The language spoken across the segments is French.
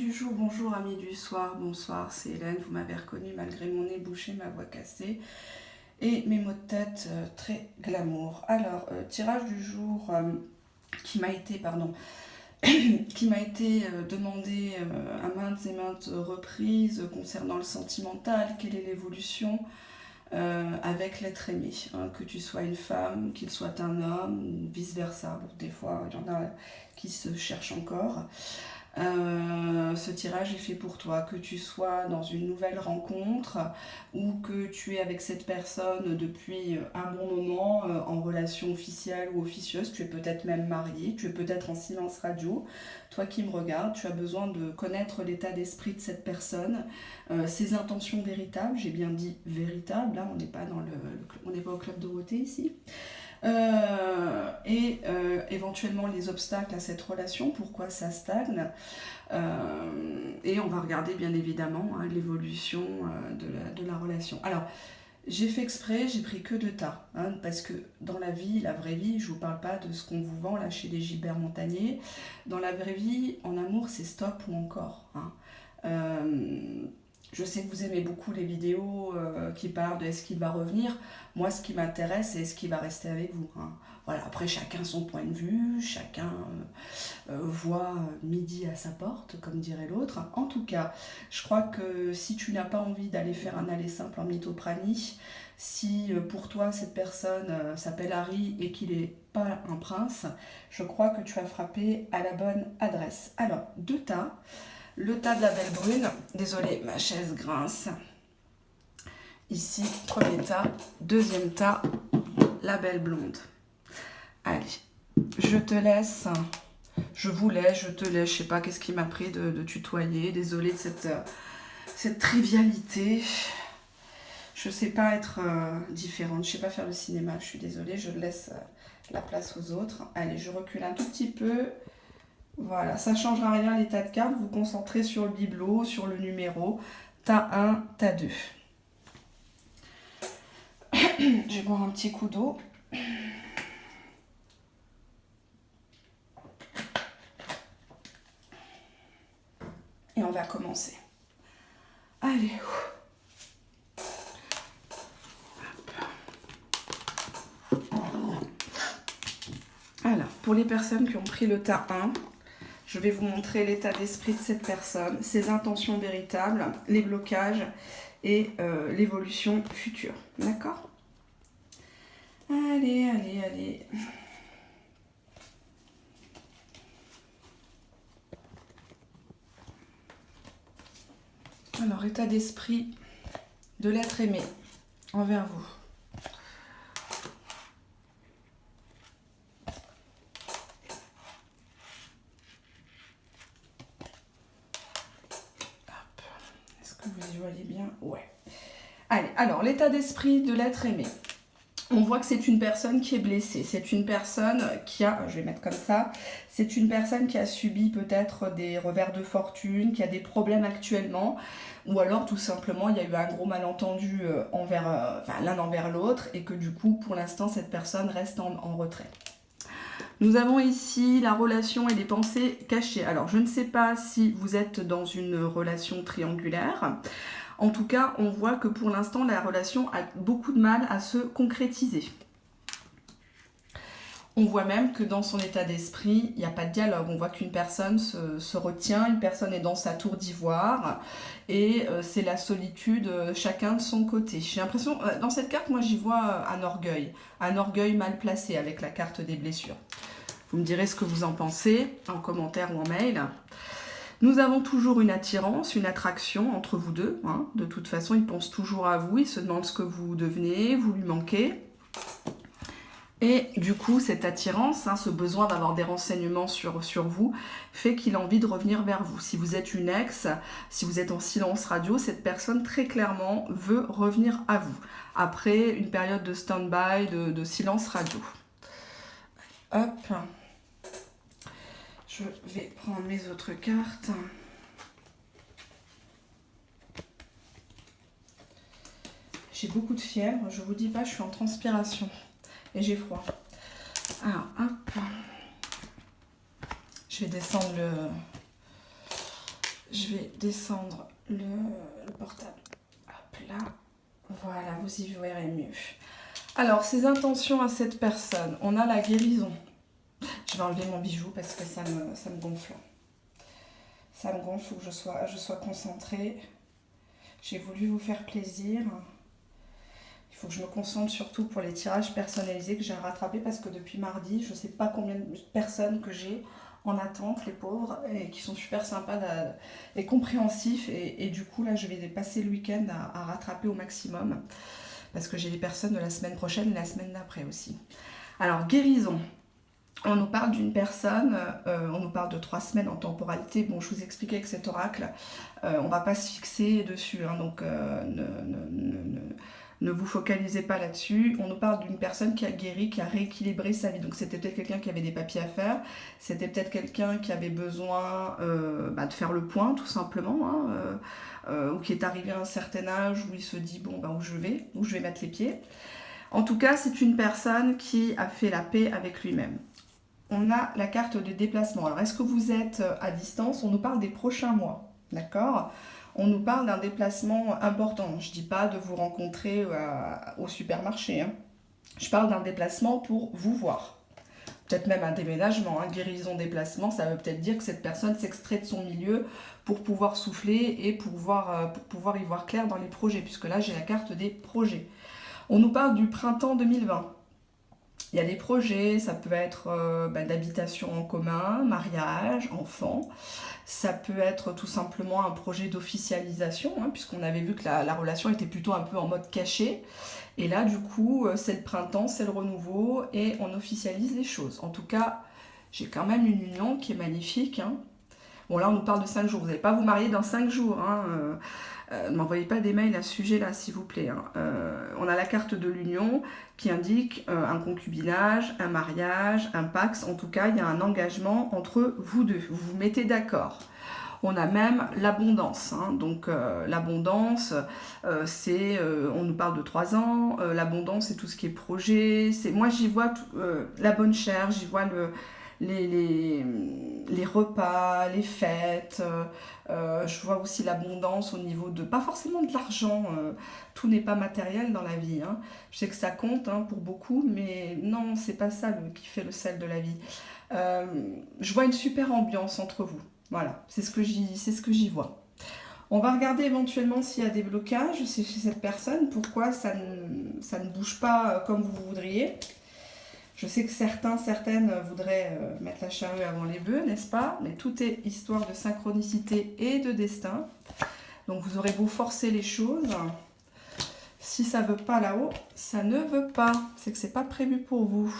du jour, bonjour amis du soir, bonsoir, c'est Hélène, vous m'avez reconnu malgré mon nez bouché, ma voix cassée et mes mots de tête très glamour. Alors, tirage du jour qui m'a été, demandé à maintes et maintes reprises concernant le sentimental, quelle est l'évolution avec l'être aimé, hein, que tu sois une femme, qu'il soit un homme, ou vice versa. Bon, des fois, il y en a qui se cherchent encore. Ce tirage est fait pour toi, que tu sois dans une nouvelle rencontre ou que tu es avec cette personne depuis un bon moment en relation officielle ou officieuse, tu es peut-être même marié, tu es peut-être en silence radio. Toi qui me regardes, tu as besoin de connaître l'état d'esprit de cette personne, ses intentions véritables, j'ai bien dit véritables, hein, on n'est pas au club Dorothée ici. Éventuellement les obstacles à cette relation, pourquoi ça stagne, et on va regarder bien évidemment hein, l'évolution de la relation. Alors j'ai fait exprès, j'ai pris que 2 tas, hein, parce que dans la vie, la vraie vie, je vous parle pas de ce qu'on vous vend là chez les Gilbert Montagnier, dans la vraie vie, en amour c'est stop ou encore, hein. Je sais que vous aimez beaucoup les vidéos qui parlent de est-ce qu'il va revenir. Moi, ce qui m'intéresse, c'est est-ce qu'il va rester avec vous, hein. Voilà, après, chacun son point de vue, chacun voit midi à sa porte, comme dirait l'autre. En tout cas, je crois que si tu n'as pas envie d'aller faire un aller simple en mythopranie, si pour toi, cette personne s'appelle Harry et qu'il n'est pas un prince, je crois que tu as frappé à la bonne adresse. Alors, 2 tas. Le tas de la belle brune, désolée, ma chaise grince. Ici, premier tas, deuxième tas, la belle blonde. Allez, je te laisse, je vous laisse, je te laisse, je sais pas qu'est-ce qui m'a pris de tutoyer, désolée de cette trivialité. Je sais pas être différente, je sais pas faire le cinéma, je suis désolée, je laisse la place aux autres. Allez, je recule un tout petit peu. Voilà, ça ne changera rien l'état de carte, vous vous concentrez sur le bibelot, sur le numéro, tas 1, tas 2. Je vais boire un petit coup d'eau. Et on va commencer. Allez. Alors, pour les personnes qui ont pris le tas 1, je vais vous montrer l'état d'esprit de cette personne, ses intentions véritables, les blocages et l'évolution future. D'accord ? Allez, allez, allez. Alors, état d'esprit de l'être aimé envers vous. Vous y voyez bien? Ouais. Allez, alors, l'état d'esprit de l'être aimé. On voit que c'est une personne qui est blessée. C'est une personne qui a, je vais mettre comme ça, c'est une personne qui a subi peut-être des revers de fortune, qui a des problèmes actuellement, ou alors tout simplement il y a eu un gros malentendu l'un envers l'autre, et que du coup, pour l'instant, cette personne reste en retrait. Nous avons ici la relation et les pensées cachées. Alors, je ne sais pas si vous êtes dans une relation triangulaire. En tout cas, on voit que pour l'instant, la relation a beaucoup de mal à se concrétiser. On voit même que dans son état d'esprit, il n'y a pas de dialogue. On voit qu'une personne se retient, une personne est dans sa tour d'ivoire et c'est la solitude, chacun de son côté. J'ai l'impression, dans cette carte, moi j'y vois un orgueil mal placé avec la carte des blessures. Vous me direz ce que vous en pensez en commentaire ou en mail. Nous avons toujours une attirance, une attraction entre vous deux, hein. De toute façon, il pense toujours à vous, il se demande ce que vous devenez, vous lui manquez. Et du coup, cette attirance, hein, ce besoin d'avoir des renseignements sur vous, fait qu'il a envie de revenir vers vous. Si vous êtes une ex, si vous êtes en silence radio, cette personne très clairement veut revenir à vous. Après une période de stand-by, de silence radio. Hop. Je vais prendre mes autres cartes. J'ai beaucoup de fièvre, je vous dis pas, je suis en transpiration et j'ai froid. Alors, hop. Je vais descendre Je vais descendre le portable. Hop là. Voilà, vous y verrez mieux. Alors, ses intentions à cette personne. On a la guérison. Je vais enlever mon bijou parce que ça me gonfle. Ça me gonfle, il faut que je sois concentrée. J'ai voulu vous faire plaisir. Il faut que je me concentre surtout pour les tirages personnalisés que j'ai rattrapés parce que depuis mardi, je ne sais pas combien de personnes que j'ai en attente, les pauvres, et qui sont super sympas et compréhensifs. Et du coup, là, je vais passer le week-end à rattraper au maximum parce que j'ai des personnes de la semaine prochaine et la semaine d'après aussi. Alors, guérison. On nous parle d'une personne, on nous parle de 3 semaines en temporalité. Bon, je vous expliquais avec cet oracle, on ne va pas se fixer dessus, hein, donc ne vous focalisez pas là-dessus. On nous parle d'une personne qui a guéri, qui a rééquilibré sa vie. Donc c'était peut-être quelqu'un qui avait des papiers à faire, c'était peut-être quelqu'un qui avait besoin de faire le point, tout simplement, hein, ou qui est arrivé à un certain âge où il se dit, bon, où je vais mettre les pieds. En tout cas, c'est une personne qui a fait la paix avec lui-même. On a la carte de déplacement. Alors, est-ce que vous êtes à distance? On nous parle des prochains mois, d'accord? On nous parle d'un déplacement important. Je ne dis pas de vous rencontrer au supermarché, hein. Je parle d'un déplacement pour vous voir. Peut-être même un déménagement, hein. Guérison, déplacement, ça veut peut-être dire que cette personne s'extrait de son milieu pour pouvoir souffler et pour pouvoir y voir clair dans les projets, puisque là, j'ai la carte des projets. On nous parle du printemps 2020. Il y a des projets, ça peut être d'habitation en commun, mariage, enfant. Ça peut être tout simplement un projet d'officialisation, hein, puisqu'on avait vu que la relation était plutôt un peu en mode caché. Et là, du coup, c'est le printemps, c'est le renouveau, et on officialise les choses. En tout cas, j'ai quand même une union qui est magnifique, hein. Bon, là, on nous parle de 5 jours. Vous n'allez pas vous marier dans 5 jours, hein. Ne m'envoyez pas des mails à ce sujet-là, s'il vous plaît, hein. On a la carte de l'union qui indique un concubinage, un mariage, un pax. En tout cas, il y a un engagement entre vous deux. Vous vous mettez d'accord. On a même l'abondance, hein. Donc l'abondance, on nous parle de 3 ans. L'abondance, c'est tout ce qui est projet. Moi, j'y vois la bonne chère, j'y vois les repas, les fêtes. Je vois aussi l'abondance au niveau de, pas forcément de l'argent, tout n'est pas matériel dans la vie, hein. Je sais que ça compte, hein, pour beaucoup, mais non, c'est pas ça qui fait le sel de la vie. Je vois une super ambiance entre vous, voilà, c'est ce que j'y vois. On va regarder éventuellement s'il y a des blocages chez cette personne, pourquoi ça ne bouge pas comme vous voudriez. Je sais que certaines voudraient mettre la charrue avant les bœufs, n'est-ce pas? Mais tout est histoire de synchronicité et de destin. Donc vous aurez beau forcer les choses. Si ça ne veut pas là-haut, ça ne veut pas. C'est que ce n'est pas prévu pour vous.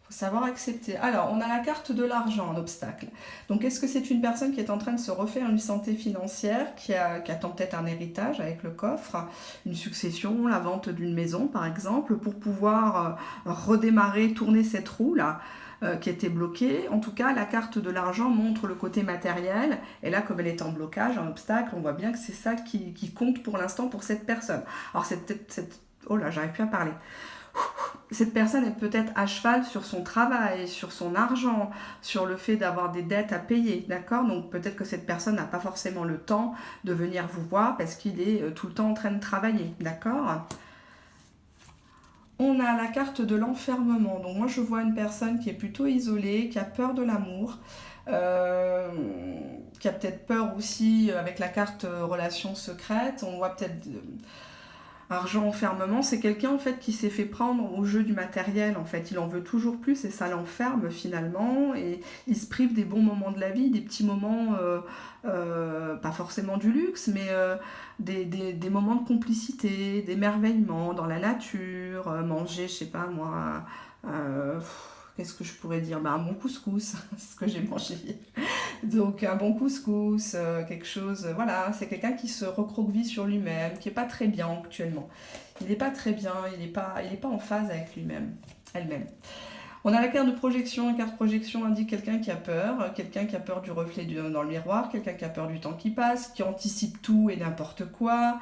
Il faut savoir accepter. Alors, on a la carte de l'argent en obstacle. Donc, est-ce que c'est une personne qui est en train de se refaire une santé financière, qui attend peut-être un héritage avec le coffre, une succession, la vente d'une maison, par exemple, pour pouvoir redémarrer, tourner cette roue-là qui était bloquée. En tout cas, la carte de l'argent montre le côté matériel. Et là, comme elle est en blocage, en obstacle, on voit bien que c'est ça qui compte pour l'instant pour cette personne. Alors, oh là, j'arrive plus à parler. Cette personne est peut-être à cheval sur son travail, sur son argent, sur le fait d'avoir des dettes à payer, d'accord? Donc peut-être que cette personne n'a pas forcément le temps de venir vous voir parce qu'il est tout le temps en train de travailler, d'accord? On a la carte de l'enfermement. Donc moi je vois une personne qui est plutôt isolée, qui a peur de l'amour, qui a peut-être peur aussi avec la carte relation secrète. On voit peut-être... Argent, enfermement, c'est quelqu'un en fait qui s'est fait prendre au jeu du matériel, en fait. Il en veut toujours plus et ça l'enferme finalement. Et il se prive des bons moments de la vie, des petits moments, pas forcément du luxe, mais des moments de complicité, d'émerveillement dans la nature, manger, je sais pas moi, qu'est-ce que je pourrais dire? Un bon couscous, c'est ce que j'ai mangé. Donc un bon couscous, quelque chose, voilà, c'est quelqu'un qui se recroqueville sur lui-même, qui n'est pas très bien actuellement. Il n'est pas très bien, il n'est pas en phase avec lui-même, elle-même. On a la carte de projection. La carte de projection indique quelqu'un qui a peur du reflet dans le miroir, quelqu'un qui a peur du temps qui passe, qui anticipe tout et n'importe quoi,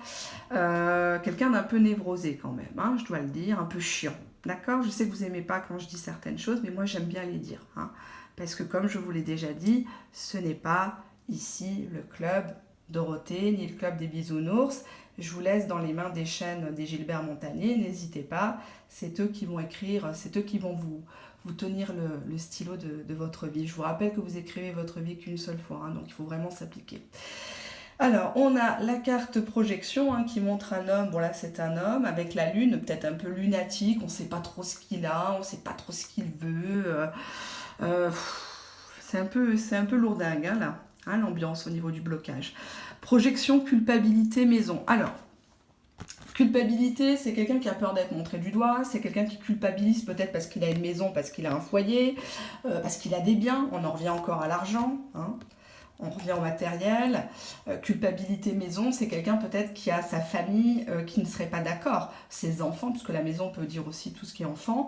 quelqu'un d'un peu névrosé quand même, hein, je dois le dire, un peu chiant. D'accord? Je sais que vous n'aimez pas quand je dis certaines choses, mais moi j'aime bien les dire, hein, parce que comme je vous l'ai déjà dit, ce n'est pas ici le club Dorothée, ni le club des bisounours. Je vous laisse dans les mains des chaînes des Gilbert Montagné, n'hésitez pas, c'est eux qui vont écrire, c'est eux qui vont vous tenir le stylo de votre vie. Je vous rappelle que vous écrivez votre vie qu'une seule fois, donc il faut vraiment s'appliquer. Alors, on a la carte projection qui montre un homme, bon là c'est un homme, avec la lune, peut-être un peu lunatique, on ne sait pas trop ce qu'il a, on ne sait pas trop ce qu'il veut, c'est un peu lourdingue là, l'ambiance au niveau du blocage. Projection, culpabilité, maison. Alors, culpabilité, c'est quelqu'un qui a peur d'être montré du doigt, c'est quelqu'un qui culpabilise peut-être parce qu'il a une maison, parce qu'il a un foyer, parce qu'il a des biens, on en revient encore à l'argent, on revient au matériel. Culpabilité maison, c'est quelqu'un peut-être qui a sa famille qui ne serait pas d'accord, ses enfants, puisque la maison peut dire aussi tout ce qui est enfant,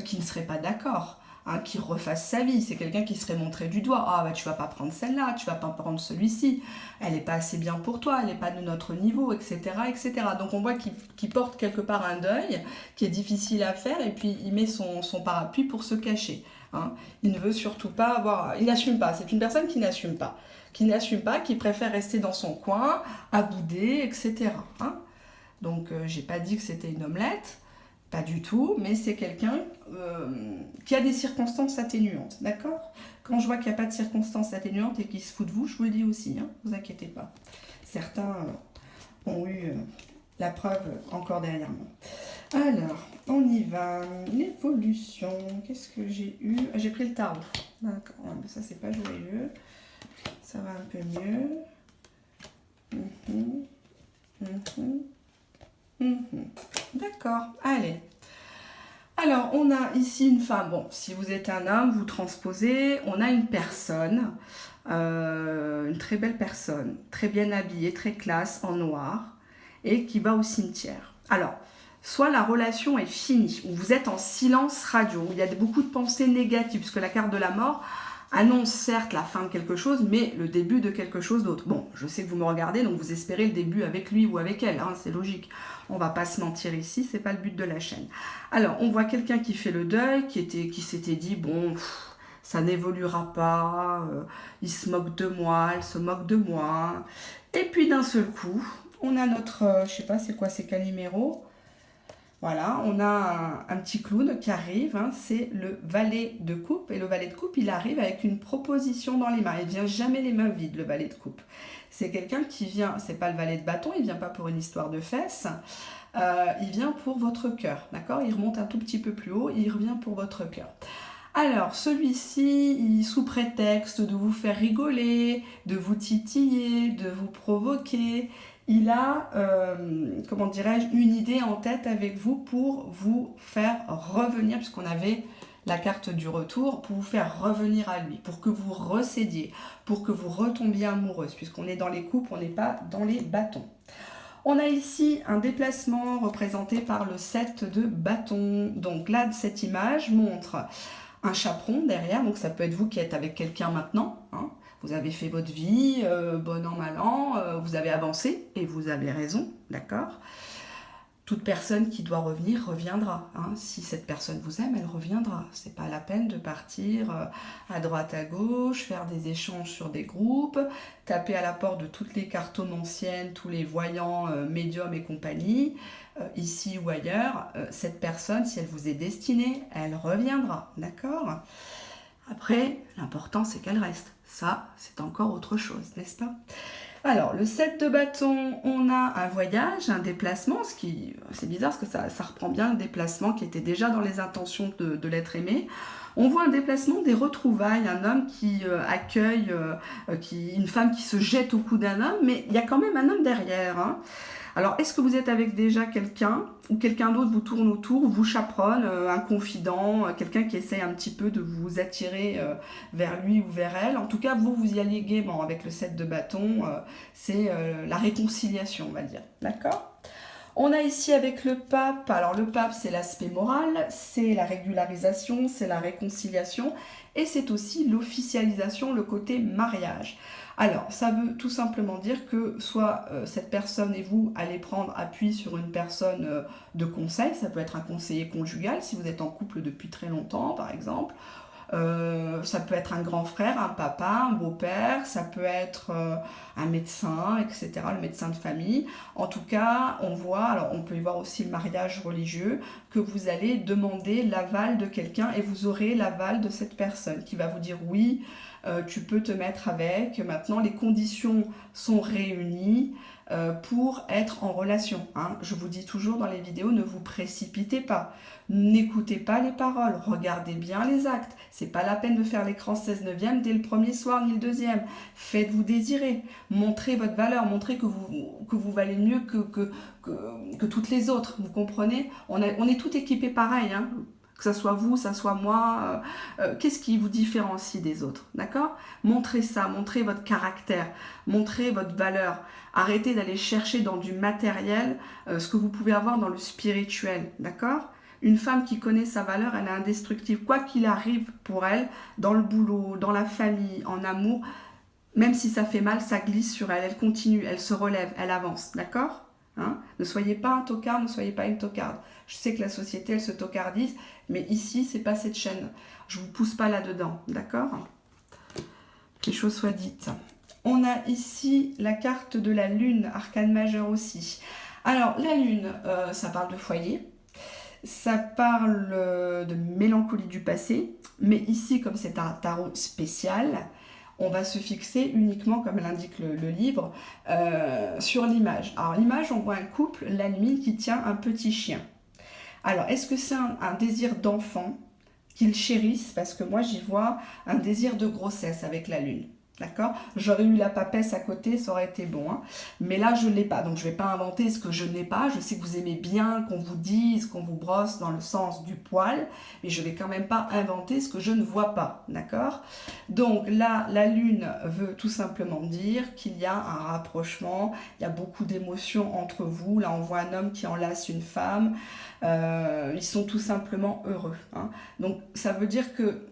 qui ne serait pas d'accord. Qui refasse sa vie, c'est quelqu'un qui serait montré du doigt, ah bah tu vas pas prendre celle-là, tu vas pas prendre celui-ci, elle n'est pas assez bien pour toi, elle n'est pas de notre niveau, etc. etc. Donc on voit qu'il porte quelque part un deuil qui est difficile à faire et puis il met son parapluie pour se cacher. Il ne veut surtout pas avoir, il n'assume pas, c'est une personne qui n'assume pas, qui préfère rester dans son coin, à bouder, etc. Donc j'ai pas dit que c'était une omelette, pas du tout, mais c'est quelqu'un qui a des circonstances atténuantes, d'accord? Quand je vois qu'il n'y a pas de circonstances atténuantes et qu'il se fout de vous, je vous le dis aussi, vous inquiétez pas. Certains ont eu la preuve encore derrière moi. Alors, on y va. L'évolution, qu'est-ce que j'ai eu? J'ai pris le tarot. D'accord, ça c'est pas joyeux. Ça va un peu mieux. D'accord, allez. Alors, on a ici une femme. Bon, si vous êtes un homme, vous transposez. On a une personne, une très belle personne, très bien habillée, très classe, en noir, et qui va au cimetière. Alors, soit la relation est finie, ou vous êtes en silence radio, où il y a beaucoup de pensées négatives, puisque la carte de la mort annonce certes la fin de quelque chose, mais le début de quelque chose d'autre. Bon, je sais que vous me regardez, donc vous espérez le début avec lui ou avec elle, c'est logique. On va pas se mentir ici, c'est pas le but de la chaîne. Alors, on voit quelqu'un qui fait le deuil, qui s'était dit, bon, ça n'évoluera pas, il se moque de moi, elle se moque de moi. Et puis d'un seul coup, on a notre, je sais pas c'est quoi, c'est Calimero. Voilà, on a un petit clown qui arrive, c'est le valet de coupe. Et le valet de coupe, il arrive avec une proposition dans les mains. Il vient jamais les mains vides, le valet de coupe. C'est quelqu'un qui vient, c'est pas le valet de bâton, il vient pas pour une histoire de fesses. Il vient pour votre cœur, d'accord? Il remonte un tout petit peu plus haut, il revient pour votre cœur. Alors, celui-ci, sous prétexte de vous faire rigoler, de vous titiller, de vous provoquer, il a, comment dirais-je, une idée en tête avec vous pour vous faire revenir, puisqu'on avait la carte du retour, pour vous faire revenir à lui, pour que vous recédiez, pour que vous retombiez amoureuse, puisqu'on est dans les coupes, on n'est pas dans les bâtons. On a ici un déplacement représenté par le 7 de bâton. Donc là, cette image montre un chaperon derrière, donc ça peut être vous qui êtes avec quelqu'un maintenant, vous avez fait votre vie, bon an, mal an, vous avez avancé, et vous avez raison, d'accord? Toute personne qui doit revenir reviendra. Si cette personne vous aime, elle reviendra. C'est pas la peine de partir à droite, à gauche, faire des échanges sur des groupes, taper à la porte de toutes les cartomanciennes, tous les voyants, médiums et compagnie, ici ou ailleurs. Cette personne, si elle vous est destinée, elle reviendra, d'accord? Après, l'important c'est qu'elle reste. Ça, c'est encore autre chose, n'est-ce pas? Alors, le 7 de bâton, on a un voyage, un déplacement, c'est bizarre parce que ça reprend bien le déplacement qui était déjà dans les intentions de l'être aimé. On voit un déplacement, des retrouvailles, un homme qui accueille, une femme qui se jette au cou d'un homme, mais il y a quand même un homme derrière. Alors, est-ce que vous êtes avec déjà quelqu'un, ou quelqu'un d'autre vous tourne autour, vous chaperonne, un confident, quelqu'un qui essaye un petit peu de vous attirer vers lui ou vers elle? En tout cas, vous y alliez gaiement avec le 7 de bâton, c'est la réconciliation, on va dire, d'accord? On a ici avec le pape, alors le pape c'est l'aspect moral, c'est la régularisation, c'est la réconciliation, et c'est aussi l'officialisation, le côté mariage. Alors, ça veut tout simplement dire que soit cette personne et vous allez prendre appui sur une personne de conseil, ça peut être un conseiller conjugal si vous êtes en couple depuis très longtemps par exemple, Ça peut être un grand frère, un papa, un beau-père, ça peut être un médecin, etc., le médecin de famille. En tout cas, on voit, alors on peut y voir aussi le mariage religieux, que vous allez demander l'aval de quelqu'un et vous aurez l'aval de cette personne qui va vous dire oui, tu peux te mettre avec. Maintenant, les conditions sont réunies pour être en relation. Hein. Je vous dis toujours dans les vidéos, ne vous précipitez pas. N'écoutez pas les paroles, regardez bien les actes. C'est pas la peine de faire l'écran 16/9 dès le premier soir ni le deuxième. Faites-vous désirer. Montrez votre valeur, montrez que vous valez mieux que toutes les autres. Vous comprenez? On est tout équipés pareil, hein. Que ça soit vous, ça soit moi, qu'est-ce qui vous différencie des autres, d'accord? Montrez ça, montrez votre caractère, montrez votre valeur. Arrêtez d'aller chercher dans du matériel ce que vous pouvez avoir dans le spirituel, d'accord? Une femme qui connaît sa valeur, elle est indestructible. Quoi qu'il arrive pour elle, dans le boulot, dans la famille, en amour, même si ça fait mal, ça glisse sur elle, elle continue, elle se relève, elle avance, d'accord? Hein? Ne soyez pas un tocard, ne soyez pas une tocarde. Je sais que la société, elle se tocardise, mais ici, c'est pas cette chaîne. Je vous pousse pas là-dedans, d'accord? Que les choses soient dites. On a ici la carte de la lune, arcane majeur aussi. Alors, la lune, ça parle de foyer, ça parle de mélancolie du passé, mais ici, comme c'est un tarot spécial, on va se fixer uniquement, comme l'indique le livre, sur l'image. Alors l'image, on voit un couple, la nuit, qui tient un petit chien. Alors, est-ce que c'est un désir d'enfant qu'ils chérissent? Parce que moi, j'y vois un désir de grossesse avec la lune. D'accord? J'aurais eu la papesse à côté, ça aurait été bon. Hein. Mais là, je ne l'ai pas. Donc, je ne vais pas inventer ce que je n'ai pas. Je sais que vous aimez bien qu'on vous dise, qu'on vous brosse dans le sens du poil. Mais je ne vais quand même pas inventer ce que je ne vois pas. D'accord? Donc, là, la lune veut tout simplement dire qu'il y a un rapprochement. Il y a beaucoup d'émotions entre vous. Là, on voit un homme qui enlace une femme. Ils sont tout simplement heureux. Hein. Donc, ça veut dire que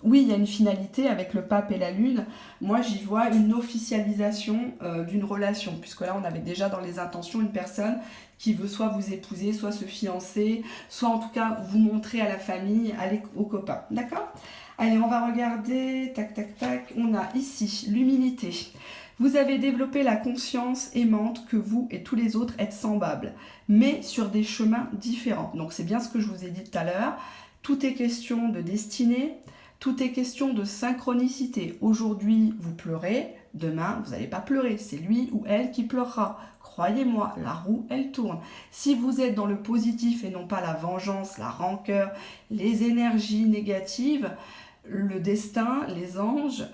oui, il y a une finalité avec le pape et la lune. Moi, j'y vois une officialisation d'une relation, puisque là, on avait déjà dans les intentions une personne qui veut soit vous épouser, soit se fiancer, soit en tout cas vous montrer à la famille, aller aux copains. D'accord? Allez, on va regarder. Tac, tac, tac. On a ici l'humilité. Vous avez développé la conscience aimante que vous et tous les autres êtes semblables, mais sur des chemins différents. Donc, c'est bien ce que je vous ai dit tout à l'heure. Tout est question de destinée. Tout est question de synchronicité. Aujourd'hui, vous pleurez, demain, vous n'allez pas pleurer. C'est lui ou elle qui pleurera. Croyez-moi, la roue, elle tourne. Si vous êtes dans le positif et non pas la vengeance, la rancœur, les énergies négatives, le destin, les anges,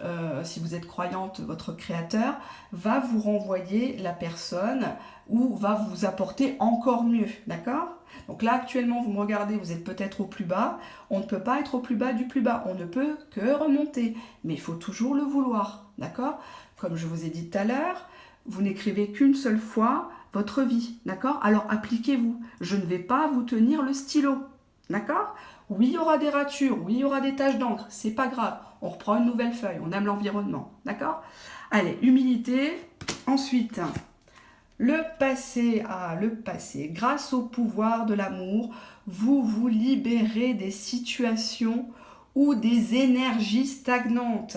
si vous êtes croyante, votre créateur, va vous renvoyer la personne ou va vous apporter encore mieux. D'accord ? Donc là, actuellement, vous me regardez, vous êtes peut-être au plus bas. On ne peut pas être au plus bas du plus bas. On ne peut que remonter. Mais il faut toujours le vouloir. D'accord? Comme je vous ai dit tout à l'heure, vous n'écrivez qu'une seule fois votre vie. D'accord? Alors appliquez-vous. Je ne vais pas vous tenir le stylo. D'accord? Oui, il y aura des ratures. Oui, il y aura des taches d'encre. C'est pas grave. On reprend une nouvelle feuille. On aime l'environnement. D'accord? Allez, humilité. Ensuite... le passé, le passé, grâce au pouvoir de l'amour, vous vous libérez des situations ou des énergies stagnantes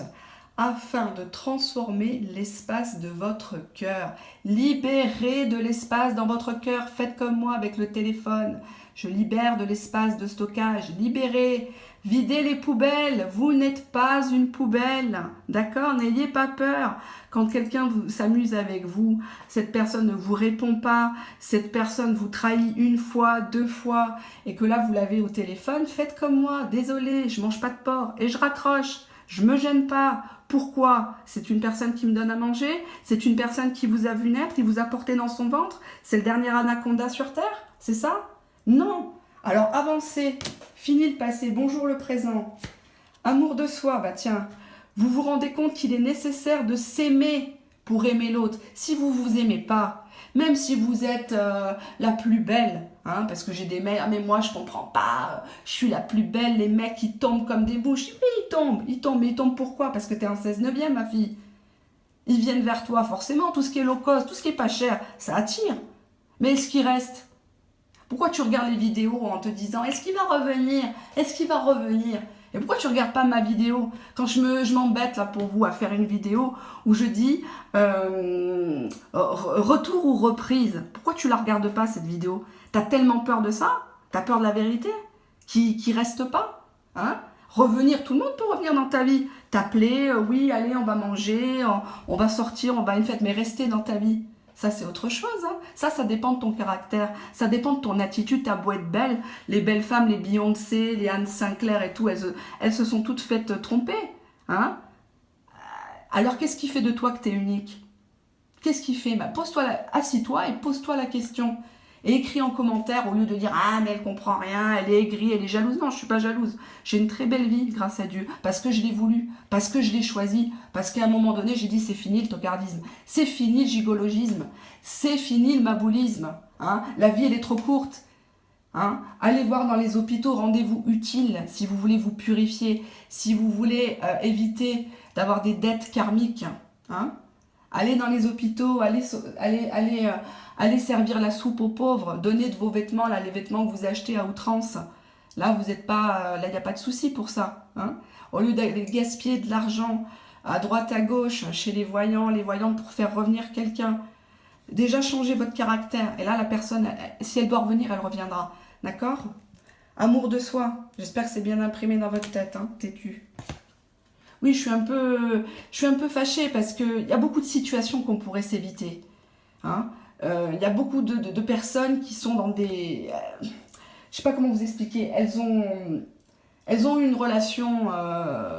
afin de transformer l'espace de votre cœur. Libérez de l'espace dans votre cœur. Faites comme moi avec le téléphone. Je libère de l'espace de stockage. Libérez. Videz les poubelles. Vous n'êtes pas une poubelle. D'accord? N'ayez pas peur. Quand quelqu'un s'amuse avec vous, cette personne ne vous répond pas, cette personne vous trahit une fois, deux fois, et que là vous l'avez au téléphone, faites comme moi. Désolé, je mange pas de porc et je raccroche. Je me gêne pas. Pourquoi? C'est une personne qui me donne à manger? C'est une personne qui vous a vu naître, qui vous a porté dans son ventre? C'est le dernier anaconda sur Terre? C'est ça? Non. Alors avancez. Fini le passé. Bonjour le présent. Amour de soi. Bah tiens, vous vous rendez compte qu'il est nécessaire de s'aimer pour aimer l'autre. Si vous vous aimez pas, même si vous êtes la plus belle, hein, parce que j'ai des mecs, ah mais moi je comprends pas, je suis la plus belle, les mecs ils tombent comme des bouches. Oui, ils tombent, mais ils tombent pourquoi? Parce que t'es un 16/9, ma fille. Ils viennent vers toi, forcément, tout ce qui est low cost, tout ce qui est pas cher, ça attire. Mais est-ce qu'il reste? Pourquoi tu regardes les vidéos en te disant, est-ce qu'il va revenir? Est-ce qu'il va revenir? Et pourquoi tu regardes pas ma vidéo? Quand je m'embête là pour vous à faire une vidéo où je dis retour ou reprise, pourquoi tu la regardes pas cette vidéo? T'as tellement peur de ça? T'as peur de la vérité qui reste pas, hein? Revenir, tout le monde peut revenir dans ta vie. T'appeler, oui, allez, on va manger, on va sortir, on va à une fête, mais rester dans ta vie. Ça, c'est autre chose. Hein. Ça dépend de ton caractère. Ça dépend de ton attitude. T'as beau être belle. Les belles femmes, les Beyoncé, les Anne Sinclair et tout, elles se sont toutes faites tromper. Hein. Alors, qu'est-ce qui fait de toi que t'es unique? Qu'est-ce qui fait? Bah, assis-toi et pose-toi la question. Et écris en commentaire au lieu de dire « Ah, mais elle comprend rien, elle est aigrie, elle est jalouse. » Non, je suis pas jalouse. J'ai une très belle vie, grâce à Dieu. Parce que je l'ai voulu, parce que je l'ai choisi, parce qu'à un moment donné, j'ai dit « C'est fini le tocardisme, c'est fini le gigologisme, c'est fini le maboulisme. Hein. La vie, elle est trop courte. Hein. Allez voir dans les hôpitaux, rendez-vous utile si vous voulez vous purifier, si vous voulez éviter d'avoir des dettes karmiques. Hein. Allez dans les hôpitaux, allez servir la soupe aux pauvres, donnez de vos vêtements, là, les vêtements que vous achetez à outrance. Là, vous n'êtes pas, là, il n'y a pas de souci pour ça. Hein. Au lieu de gaspiller de l'argent à droite, à gauche, chez les voyants, les voyantes pour faire revenir quelqu'un, déjà changez votre caractère. Et là, la personne, si elle doit revenir, elle reviendra. D'accord? Amour de soi. J'espère que c'est bien imprimé dans votre tête, hein, têtu. Oui, je suis un peu fâchée parce qu'il y a beaucoup de situations qu'on pourrait s'éviter. Hein. Y a beaucoup de personnes qui sont dans des... je sais pas comment vous expliquer. Elles ont eu une relation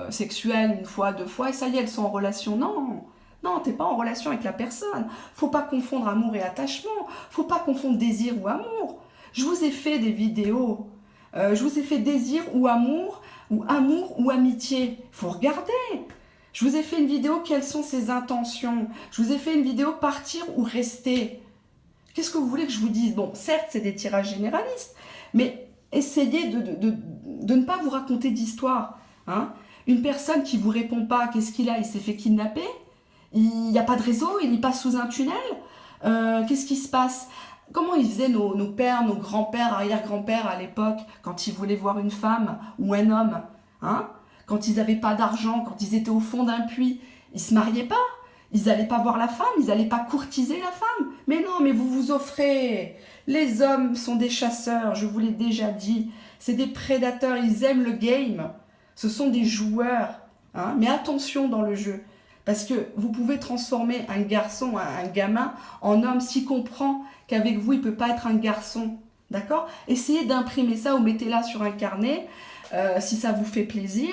sexuelle une fois, deux fois, et ça y est, elles sont en relation. Non, t'es pas en relation avec la personne. Faut pas confondre amour et attachement. Faut pas confondre désir ou amour. Je vous ai fait des vidéos. Je vous ai fait désir ou amour ou amitié. Faut regarder. Je vous ai fait une vidéo, quelles sont ses intentions. Je vous ai fait une vidéo, partir ou rester. Qu'est-ce que vous voulez que je vous dise? Bon, certes, c'est des tirages généralistes, mais essayez de ne pas vous raconter d'histoire. Hein. Une personne qui ne vous répond pas, qu'est-ce qu'il a? Il s'est fait kidnapper? Il n'y a pas de réseau? Il y passe sous un tunnel? Qu'est-ce qui se passe? Comment ils faisaient nos pères, nos grands-pères, arrière-grands-pères à l'époque, quand ils voulaient voir une femme ou un homme, hein? Quand ils n'avaient pas d'argent, quand ils étaient au fond d'un puits, ils ne se mariaient pas, ils n'allaient pas voir la femme, ils n'allaient pas courtiser la femme. Mais non, mais vous vous offrez. Les hommes sont des chasseurs, je vous l'ai déjà dit. C'est des prédateurs, ils aiment le game. Ce sont des joueurs. Hein? Mais attention dans le jeu. Parce que vous pouvez transformer un garçon, un gamin, en homme s'il comprend qu'avec vous, il ne peut pas être un garçon. D'accord? Essayez d'imprimer ça ou mettez-la sur un carnet si ça vous fait plaisir.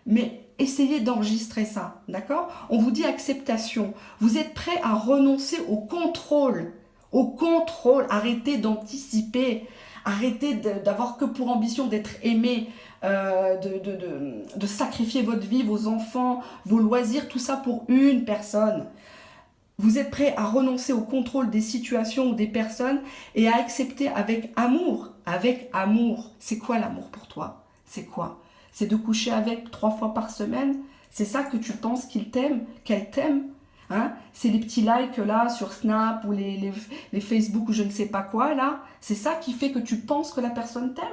Mais essayez d'enregistrer ça. D'accord? On vous dit acceptation. Vous êtes prêt à renoncer au contrôle. Au contrôle. Arrêtez d'anticiper. Arrêtez d'avoir que pour ambition d'être aimé. De sacrifier votre vie, vos enfants, vos loisirs, tout ça pour une personne. Vous êtes prêt à renoncer au contrôle des situations ou des personnes et à accepter avec amour. Avec amour. C'est quoi l'amour pour toi? C'est quoi? C'est de coucher avec 3 fois par semaine? C'est ça que tu penses qu'il t'aime, qu'elle t'aime? Hein? C'est les petits likes là sur Snap ou les Facebook ou je ne sais pas quoi là? C'est ça qui fait que tu penses que la personne t'aime?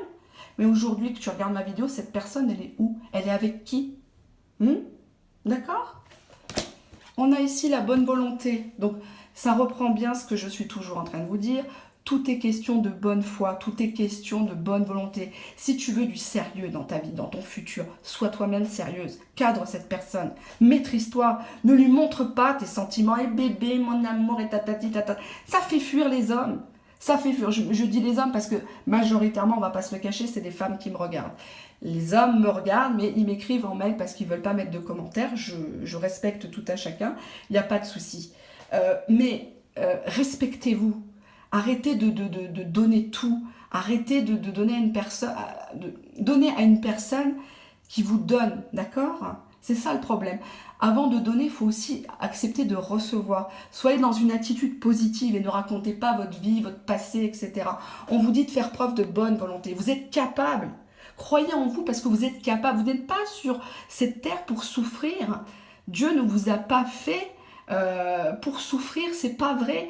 Mais aujourd'hui que tu regardes ma vidéo, cette personne, elle est où? Elle est avec qui? D'accord? On a ici la bonne volonté. Donc, ça reprend bien ce que je suis toujours en train de vous dire. Tout est question de bonne foi, tout est question de bonne volonté. Si tu veux du sérieux dans ta vie, dans ton futur, sois toi-même sérieuse. Cadre cette personne. Maîtrise-toi. Ne lui montre pas tes sentiments. Et bébé, mon amour, et tatati, tatata. Ça fait fuir les hommes. Ça fait fuir. Je dis les hommes parce que majoritairement, on va pas se le cacher, c'est des femmes qui me regardent. Les hommes me regardent, mais ils m'écrivent en mail parce qu'ils veulent pas mettre de commentaires. Je respecte tout à chacun. Il n'y a pas de souci. Mais respectez-vous. Arrêtez de donner tout. Arrêtez de donner à une personne qui vous donne. D'accord? C'est ça le problème. Avant de donner, il faut aussi accepter de recevoir. Soyez dans une attitude positive et ne racontez pas votre vie, votre passé, etc. On vous dit de faire preuve de bonne volonté. Vous êtes capable. Croyez en vous parce que vous êtes capable. Vous n'êtes pas sur cette terre pour souffrir. Dieu ne vous a pas fait pour souffrir, c'est pas vrai.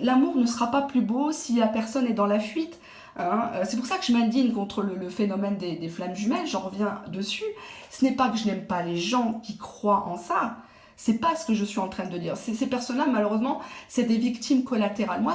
L'amour ne sera pas plus beau si la personne est dans la fuite. Hein. C'est pour ça que je m'indigne contre le phénomène des flammes jumelles, j'en reviens dessus. Ce n'est pas que je n'aime pas les gens qui croient en ça, c'est pas ce que je suis en train de dire. Ces personnes-là, malheureusement, c'est des victimes collatérales. Moi,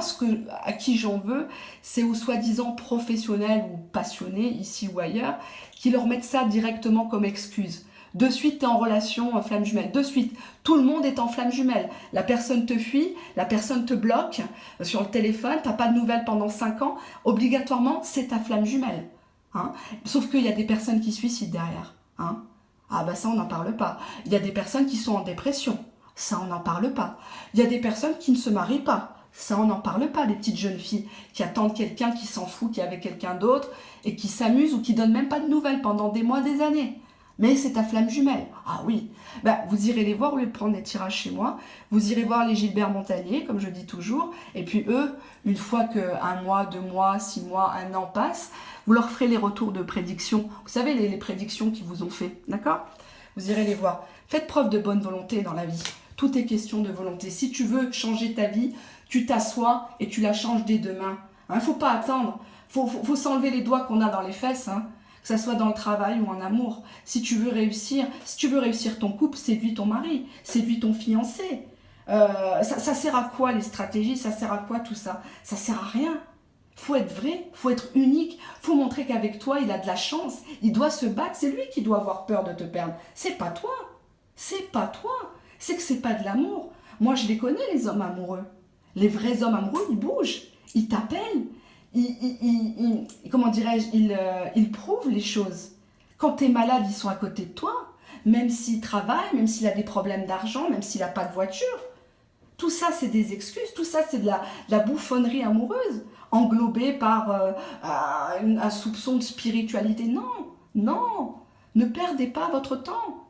à qui j'en veux, c'est aux soi-disant professionnels ou passionnés, ici ou ailleurs, qui leur mettent ça directement comme excuse. De suite, tu es en relation en flamme jumelle. De suite, tout le monde est en flamme jumelle. La personne te fuit, la personne te bloque sur le téléphone, tu n'as pas de nouvelles pendant 5 ans. Obligatoirement, c'est ta flamme jumelle. Hein. Sauf qu'il y a des personnes qui se suicident derrière. Hein. Ah bah ça, on n'en parle pas. Il y a des personnes qui sont en dépression. Ça, on n'en parle pas. Il y a des personnes qui ne se marient pas. Ça, on n'en parle pas, les petites jeunes filles qui attendent quelqu'un qui s'en fout, qui est avec quelqu'un d'autre et qui s'amuse ou qui donne même pas de nouvelles pendant des mois, des années. Mais c'est ta flamme jumelle. Ah oui, bah, vous irez les voir au lieu de prendre des tirages chez moi. Vous irez voir les Gilbert Montagnier, comme je dis toujours. Et puis eux, une fois que 1 mois, 2 mois, 6 mois, 1 an passe, vous leur ferez les retours de prédiction. Vous savez, les prédictions qu'ils vous ont fait, d'accord? Vous irez les voir. Faites preuve de bonne volonté dans la vie. Tout est question de volonté. Si tu veux changer ta vie, tu t'assois et tu la changes dès demain. Il ne faut pas attendre. Faut s'enlever les doigts qu'on a dans les fesses, hein. Que ça soit dans le travail ou en amour. Si tu veux réussir ton couple, séduis ton mari, séduis ton fiancé. Ça sert à quoi les stratégies? Ça sert à quoi tout ça? Ça sert à rien. Faut être vrai, faut être unique, faut montrer qu'avec toi, il a de la chance, il doit se battre, c'est lui qui doit avoir peur de te perdre. C'est pas toi, c'est pas toi, c'est que c'est pas de l'amour. Moi, je les connais, les hommes amoureux. Les vrais hommes amoureux, ils bougent, ils t'appellent, comment dirais-je, ils prouvent les choses. Quand tu es malade, ils sont à côté de toi, même s'il travaille, même s'il a des problèmes d'argent, même s'il n'a pas de voiture. Tout ça, c'est des excuses, tout ça, c'est de la bouffonnerie amoureuse, englobée par un soupçon de spiritualité. Non, non, ne perdez pas votre temps.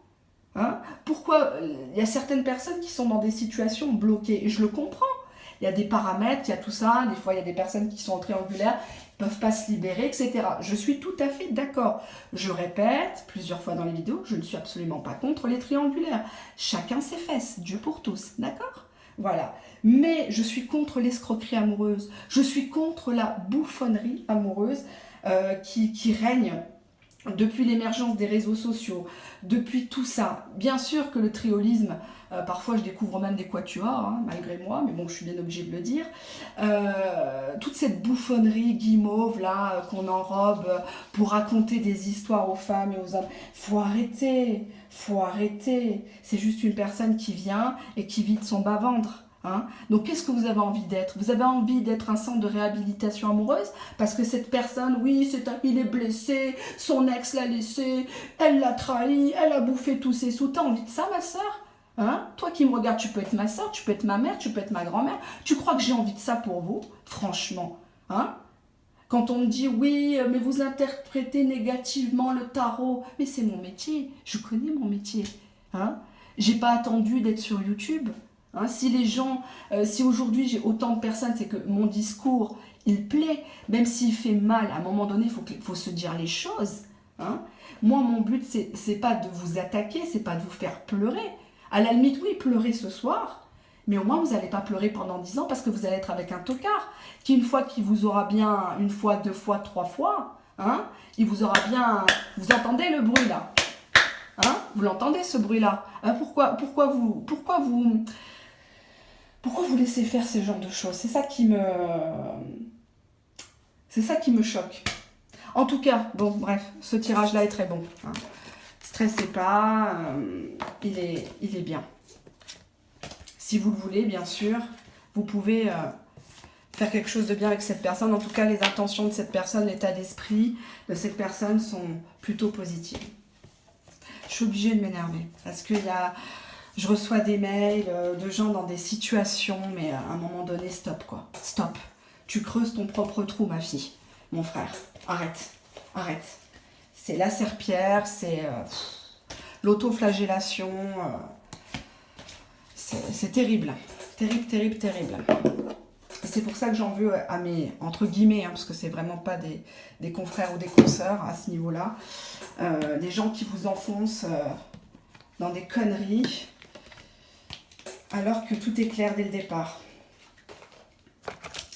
Hein. Pourquoi il y a certaines personnes qui sont dans des situations bloquées, et je le comprends. Il y a des paramètres, il y a tout ça, des fois il y a des personnes qui sont en triangulaire, ne peuvent pas se libérer, etc. Je suis tout à fait d'accord. Je répète plusieurs fois dans les vidéos, je ne suis absolument pas contre les triangulaires. Chacun ses fesses, Dieu pour tous, d'accord ? Voilà. Mais je suis contre l'escroquerie amoureuse, je suis contre la bouffonnerie amoureuse qui règne depuis l'émergence des réseaux sociaux, depuis tout ça. Bien sûr que le triolisme, parfois je découvre même des quatuors, hein, malgré moi, mais bon, je suis bien obligée de le dire. Toute cette bouffonnerie guimauve là qu'on enrobe pour raconter des histoires aux femmes et aux hommes, faut arrêter. C'est juste une personne qui vient et qui vide son bas-ventre. Hein. Donc qu'est-ce que vous avez envie d'être? Vous avez envie d'être un centre de réhabilitation amoureuse parce que cette personne, oui, il est blessé, son ex l'a laissé, elle l'a trahi, elle a bouffé tous ses sous. T'as envie de ça, ma soeur? Hein? Toi qui me regardes, tu peux être ma soeur, tu peux être ma mère, tu peux être ma grand-mère. Tu crois que j'ai envie de ça pour vous? Franchement. Hein? Quand on me dit, oui, mais vous interprétez négativement le tarot. Mais c'est mon métier, je connais mon métier. Hein? J'ai pas attendu d'être sur YouTube. Hein, si les gens, si aujourd'hui j'ai autant de personnes, c'est que mon discours, il plaît, même s'il fait mal, à un moment donné, il faut se dire les choses. Hein. Moi, mon but, c'est pas de vous attaquer, c'est pas de vous faire pleurer. À la limite, oui, pleurez ce soir, mais au moins, vous n'allez pas pleurer pendant 10 ans parce que vous allez être avec un tocard, qui une fois qu'il vous aura bien, 1 fois, 2 fois, 3 fois, hein, il vous aura bien... Vous entendez le bruit, là? Hein, vous l'entendez, ce bruit-là? Pourquoi vous laissez faire ce genre de choses? C'est ça qui me choque. En tout cas, bon, bref, ce tirage-là est très bon. Hein. Stressez pas, il est bien. Si vous le voulez, bien sûr, vous pouvez faire quelque chose de bien avec cette personne. En tout cas, les intentions de cette personne, l'état d'esprit de cette personne sont plutôt positives. Je suis obligée de m'énerver parce que je reçois des mails de gens dans des situations, mais à un moment donné, stop quoi. Stop. Tu creuses ton propre trou, ma fille, mon frère. Arrête. C'est la serpillière, c'est l'autoflagellation. C'est terrible. Terrible. C'est pour ça que j'en veux à mes, entre guillemets, hein, parce que c'est vraiment pas des confrères ou des consoeurs à ce niveau-là, des gens qui vous enfoncent dans des conneries, alors que tout est clair dès le départ.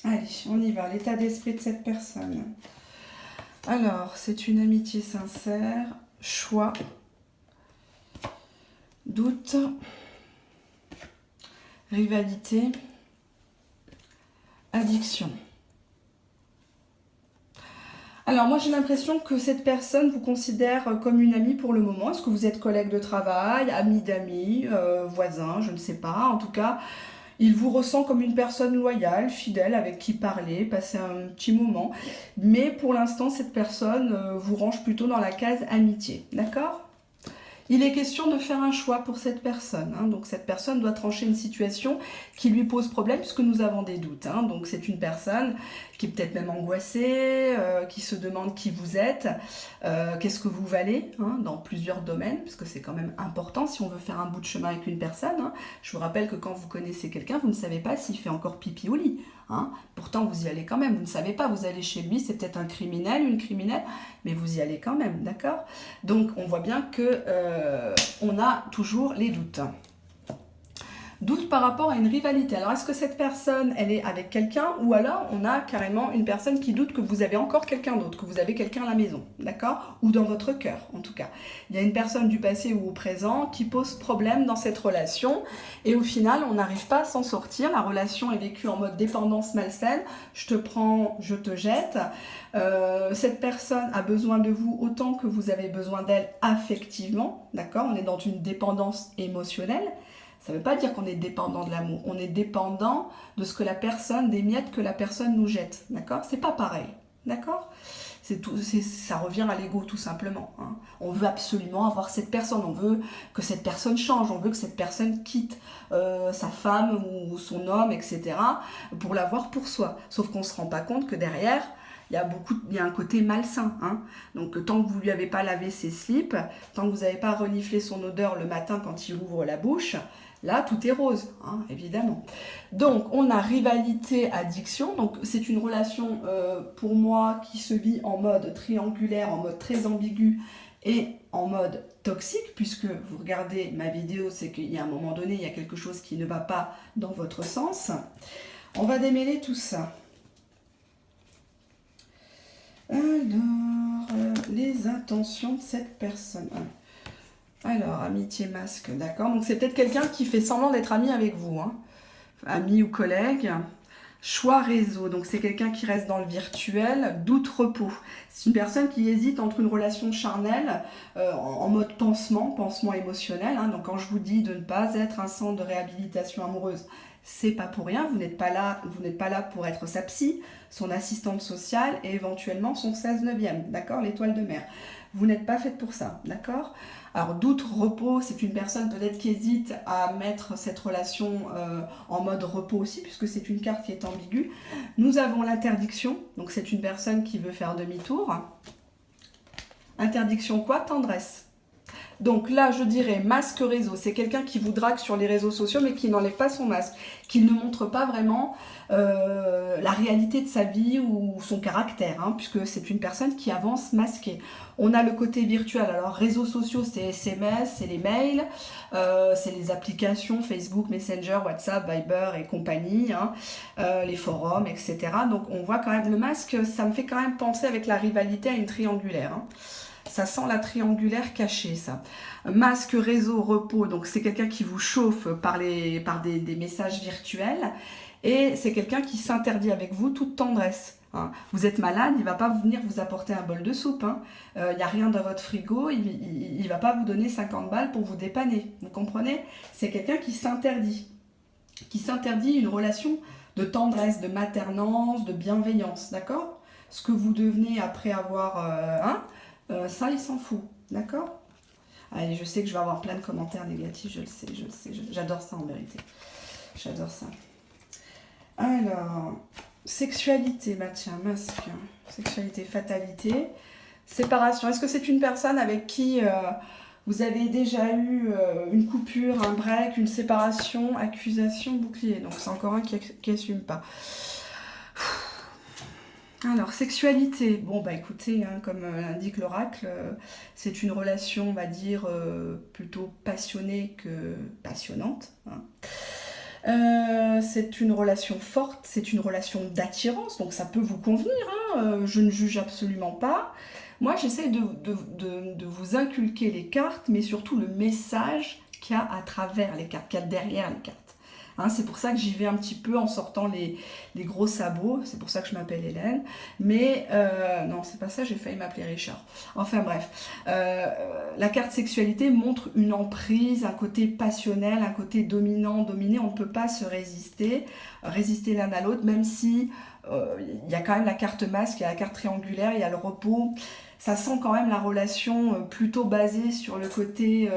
Allez, on y va. L'état d'esprit de cette personne. Alors, c'est une amitié sincère, choix, doute, rivalité, addiction. Alors moi j'ai l'impression que cette personne vous considère comme une amie pour le moment. Est-ce que vous êtes collègue de travail, ami d'amis, voisin, je ne sais pas. En tout cas, il vous ressent comme une personne loyale, fidèle, avec qui parler, passer un petit moment. Mais pour l'instant, cette personne vous range plutôt dans la case amitié. D'accord ? Il est question de faire un choix pour cette personne. Hein. Donc cette personne doit trancher une situation qui lui pose problème puisque nous avons des doutes. Hein. Donc c'est une personne qui est peut-être même angoissée, qui se demande qui vous êtes, qu'est-ce que vous valez hein, dans plusieurs domaines, puisque c'est quand même important si on veut faire un bout de chemin avec une personne. Hein. Je vous rappelle que quand vous connaissez quelqu'un, vous ne savez pas s'il fait encore pipi au lit. Hein. Pourtant vous y allez quand même, vous ne savez pas, vous allez chez lui, c'est peut-être un criminel, une criminelle, mais vous y allez quand même, d'accord ? Donc on voit bien que on a toujours les doutes. Doute par rapport à une rivalité. Alors est-ce que cette personne, elle est avec quelqu'un ou alors on a carrément une personne qui doute que vous avez encore quelqu'un d'autre, que vous avez quelqu'un à la maison, d'accord ? Ou dans votre cœur en tout cas. Il y a une personne du passé ou au présent qui pose problème dans cette relation et au final on n'arrive pas à s'en sortir. La relation est vécue en mode dépendance malsaine, je te prends, je te jette. Cette personne a besoin de vous autant que vous avez besoin d'elle affectivement, d'accord ? On est dans une dépendance émotionnelle. Ça ne veut pas dire qu'on est dépendant de l'amour. On est dépendant de ce que la personne, des miettes que la personne nous jette. D'accord ? C'est pas pareil. D'accord ? Ça revient à l'ego tout simplement. Hein. On veut absolument avoir cette personne. On veut que cette personne change. On veut que cette personne quitte sa femme ou son homme, etc. pour l'avoir pour soi. Sauf qu'on ne se rend pas compte que derrière, il y a un côté malsain. Hein. Donc tant que vous ne lui avez pas lavé ses slips, tant que vous n'avez pas reniflé son odeur le matin quand il ouvre la bouche, là, tout est rose, hein, évidemment. Donc, on a rivalité, addiction. Donc, c'est une relation, pour moi, qui se vit en mode triangulaire, en mode très ambigu et en mode toxique, puisque vous regardez ma vidéo, c'est qu'il y a un moment donné, il y a quelque chose qui ne va pas dans votre sens. On va démêler tout ça. Alors, les intentions de cette personne. Alors, amitié masque, d'accord. Donc, c'est peut-être quelqu'un qui fait semblant d'être ami avec vous. Hein. Ami ou collègue. Choix réseau. Donc, c'est quelqu'un qui reste dans le virtuel. Doute repos. C'est une personne qui hésite entre une relation charnelle en mode pansement émotionnel. Hein. Donc, quand je vous dis de ne pas être un centre de réhabilitation amoureuse, c'est pas pour rien. Vous n'êtes pas là pour être sa psy, son assistante sociale et éventuellement son 16/9e. D'accord, l'étoile de mer. Vous n'êtes pas faite pour ça. D'accord ? Alors, doute, repos, c'est une personne peut-être qui hésite à mettre cette relation en mode repos aussi, puisque c'est une carte qui est ambiguë. Nous avons l'interdiction, donc c'est une personne qui veut faire demi-tour. Interdiction quoi ? Tendresse. Donc là, je dirais masque réseau. C'est quelqu'un qui vous drague sur les réseaux sociaux, mais qui n'enlève pas son masque, qui ne montre pas vraiment la réalité de sa vie ou son caractère, hein, puisque c'est une personne qui avance masquée. On a le côté virtuel. Alors, réseaux sociaux, c'est SMS, c'est les mails, c'est les applications Facebook, Messenger, WhatsApp, Viber et compagnie, hein, les forums, etc. Donc, on voit quand même le masque, ça me fait quand même penser avec la rivalité à une triangulaire. Hein. Ça sent la triangulaire cachée, ça. Masque, réseau, repos. Donc, c'est quelqu'un qui vous chauffe par des messages virtuels. Et c'est quelqu'un qui s'interdit avec vous toute tendresse. Hein. Vous êtes malade, il ne va pas venir vous apporter un bol de soupe. Hein. Y a rien dans votre frigo, il ne va pas vous donner 50 balles pour vous dépanner. Vous comprenez ? C'est quelqu'un qui s'interdit une relation de tendresse, de maternance, de bienveillance. D'accord ? Ce que vous devenez après avoir... ça, il s'en fout, d'accord ? Allez, je sais que je vais avoir plein de commentaires négatifs, je le sais, j'adore ça en vérité. J'adore ça. Alors, sexualité, bah tiens, masque, sexualité, fatalité, séparation. Est-ce que c'est une personne avec qui vous avez déjà eu une coupure, un break, une séparation, accusation, bouclier ? Donc c'est encore un qui assume pas. Alors, sexualité, bon bah écoutez, hein, comme l'indique l'oracle, c'est une relation, on va dire, plutôt passionnée que passionnante. Hein. C'est une relation forte, c'est une relation d'attirance, donc ça peut vous convenir, hein, je ne juge absolument pas. Moi, j'essaie de vous inculquer les cartes, mais surtout le message qu'il y a à travers les cartes, qu'il y a derrière les cartes. Hein, c'est pour ça que j'y vais un petit peu en sortant les gros sabots, c'est pour ça que je m'appelle Hélène. Mais non, c'est pas ça, j'ai failli m'appeler Richard. Enfin bref, la carte sexualité montre une emprise, un côté passionnel, un côté dominant, dominé. On ne peut pas se résister l'un à l'autre, même si il y a quand même la carte masque, il y a la carte triangulaire, il y a le repos. Ça sent quand même la relation plutôt basée sur le côté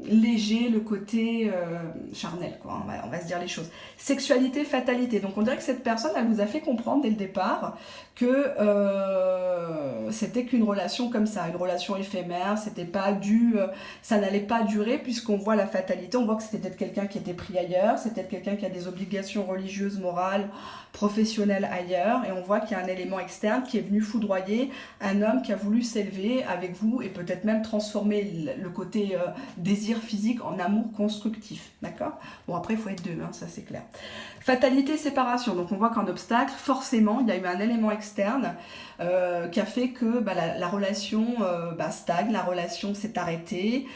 léger, le côté charnel, quoi. On va se dire les choses. Sexualité, fatalité. Donc on dirait que cette personne, elle vous a fait comprendre dès le départ que c'était qu'une relation comme ça, une relation éphémère, c'était pas ça n'allait pas durer, puisqu'on voit la fatalité, on voit que c'était peut-être quelqu'un qui était pris ailleurs, c'était peut-être quelqu'un qui a des obligations religieuses, morales, professionnelles ailleurs, et on voit qu'il y a un élément externe qui est venu foudroyer un homme qui a voulu s'élever avec vous et peut-être même transformer le côté désir physique en amour constructif, d'accord? Bon, après, il faut être deux, hein, ça c'est clair. Fatalité, séparation. Donc on voit qu'en obstacle, forcément, il y a eu un élément externe qui a fait que la relation stagne, la relation s'est arrêtée.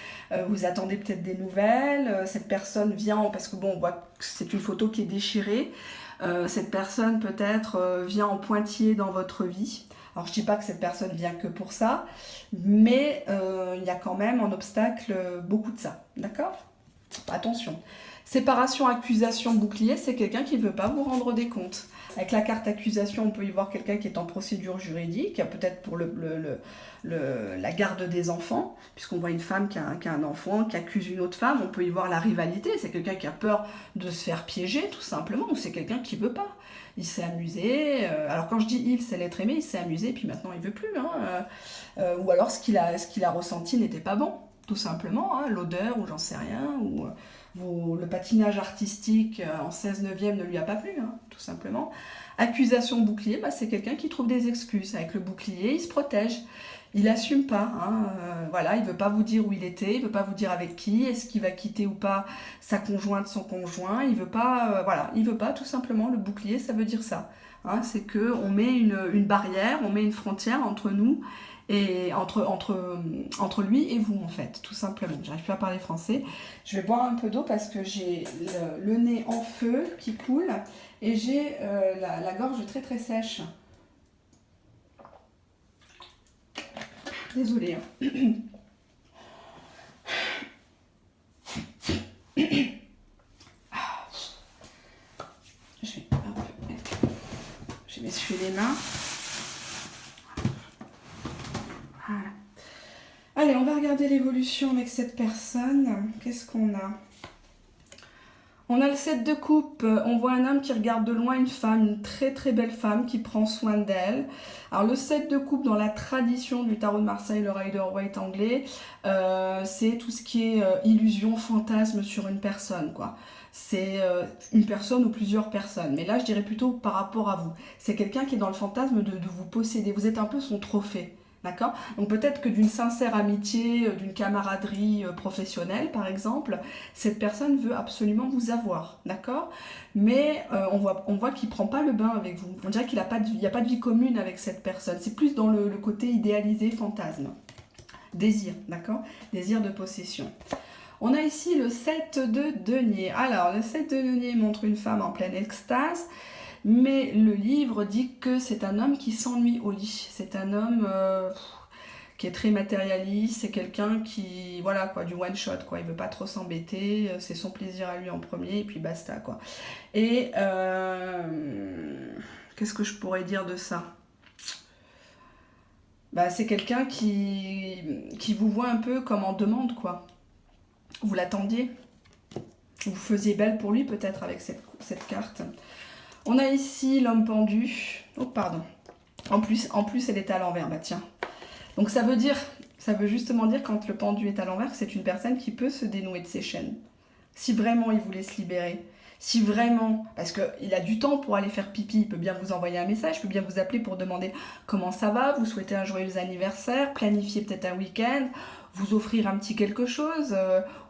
Vous attendez peut-être des nouvelles. Cette personne vient, parce que bon, on voit que c'est une photo qui est déchirée. Cette personne peut-être vient en pointillé dans votre vie. Alors je ne dis pas que cette personne vient que pour ça, mais il y a quand même en obstacle beaucoup de ça, d'accord? Attention. Séparation, accusation, bouclier, c'est quelqu'un qui ne veut pas vous rendre des comptes. Avec la carte accusation, on peut y voir quelqu'un qui est en procédure juridique, peut-être pour la garde des enfants, puisqu'on voit une femme qui a un enfant, qui accuse une autre femme, on peut y voir la rivalité, c'est quelqu'un qui a peur de se faire piéger, tout simplement, ou c'est quelqu'un qui ne veut pas. Il s'est amusé, alors quand je dis il, c'est l'être aimé, il s'est amusé, puis maintenant il ne veut plus, hein, ou alors ce qu'il a ressenti n'était pas bon, tout simplement, hein, l'odeur, ou j'en sais rien, ou le patinage artistique en 16/9 ne lui a pas plu, hein, tout simplement. Accusation bouclier, c'est quelqu'un qui trouve des excuses. Avec le bouclier, il se protège. Il n'assume pas. Hein, voilà, il ne veut pas vous dire où il était, il ne veut pas vous dire avec qui, est-ce qu'il va quitter ou pas sa conjointe, son conjoint. Il ne veut pas, il veut pas tout simplement. Le bouclier, ça veut dire ça. Hein, c'est qu'on met une barrière, on met une frontière entre nous et entre lui et vous en fait, tout simplement. J'arrive plus à parler français. Je vais boire un peu d'eau parce que j'ai le nez en feu qui coule et j'ai la gorge très très sèche. Désolée. Hein. Je vais m'essuyer les mains. Voilà. Allez, on va regarder l'évolution avec cette personne. Qu'est-ce qu'on a? On a le 7 de coupe, on voit un homme qui regarde de loin une femme, une très très belle femme qui prend soin d'elle. Alors le 7 de coupe dans la tradition du tarot de Marseille, le Rider-Waite anglais, c'est tout ce qui est illusion, fantasme sur une personne, quoi. C'est une personne ou plusieurs personnes, mais là je dirais plutôt par rapport à vous. C'est quelqu'un qui est dans le fantasme de vous posséder, vous êtes un peu son trophée. D'accord? Donc peut-être que d'une sincère amitié, d'une camaraderie professionnelle par exemple, cette personne veut absolument vous avoir, d'accord? Mais on voit qu'il ne prend pas le bain avec vous. On dirait qu'il n'y a pas de vie commune avec cette personne. C'est plus dans le côté idéalisé, fantasme. Désir, d'accord? Désir de possession. On a ici le 7 de denier. Alors, le 7 de denier montre une femme en pleine extase. Mais le livre dit que c'est un homme qui s'ennuie au lit. C'est un homme qui est très matérialiste. C'est quelqu'un qui, voilà quoi, du one shot quoi. Il veut pas trop s'embêter. C'est son plaisir à lui en premier et puis basta quoi. Et qu'est-ce que je pourrais dire de ça? C'est quelqu'un qui vous voit un peu comme en demande quoi. Vous l'attendiez. Vous faisiez belle pour lui peut-être avec cette carte. On a ici l'homme pendu. Oh, pardon. En plus, elle est à l'envers. Bah tiens. Donc ça veut justement dire quand le pendu est à l'envers que c'est une personne qui peut se dénouer de ses chaînes. Si vraiment il voulait se libérer. Si vraiment, parce qu'il a du temps pour aller faire pipi, il peut bien vous envoyer un message, il peut bien vous appeler pour demander comment ça va, vous souhaitez un joyeux anniversaire, planifier peut-être un week-end, vous offrir un petit quelque chose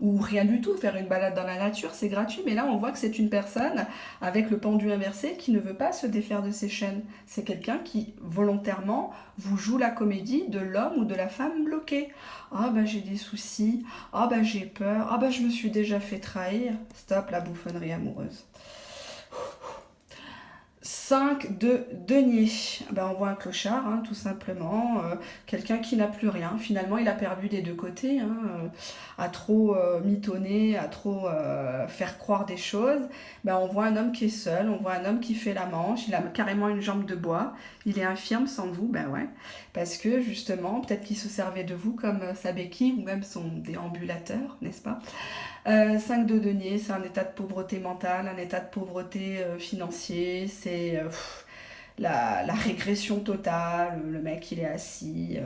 ou rien du tout, faire une balade dans la nature, c'est gratuit. Mais là, on voit que c'est une personne avec le pendu inversé qui ne veut pas se défaire de ses chaînes. C'est quelqu'un qui volontairement vous joue la comédie de l'homme ou de la femme bloqué. Ah bah j'ai des soucis, ah bah j'ai peur, ah bah je me suis déjà fait trahir. Stop la bouffonnerie amoureuse. 5 de denier. Ben, on voit un clochard, hein, tout simplement. Quelqu'un qui n'a plus rien. Finalement, il a perdu des deux côtés. Hein, à trop mitonner, à trop faire croire des choses. Ben, on voit un homme qui est seul. On voit un homme qui fait la manche. Il a carrément une jambe de bois. Il est infirme sans vous. Ben ouais. Parce que justement, peut-être qu'il se servait de vous comme sa béquille ou même son déambulateur, n'est-ce pas? 5 de denier, c'est un état de pauvreté mentale, un état de pauvreté financier, c'est la régression totale, le mec il est assis,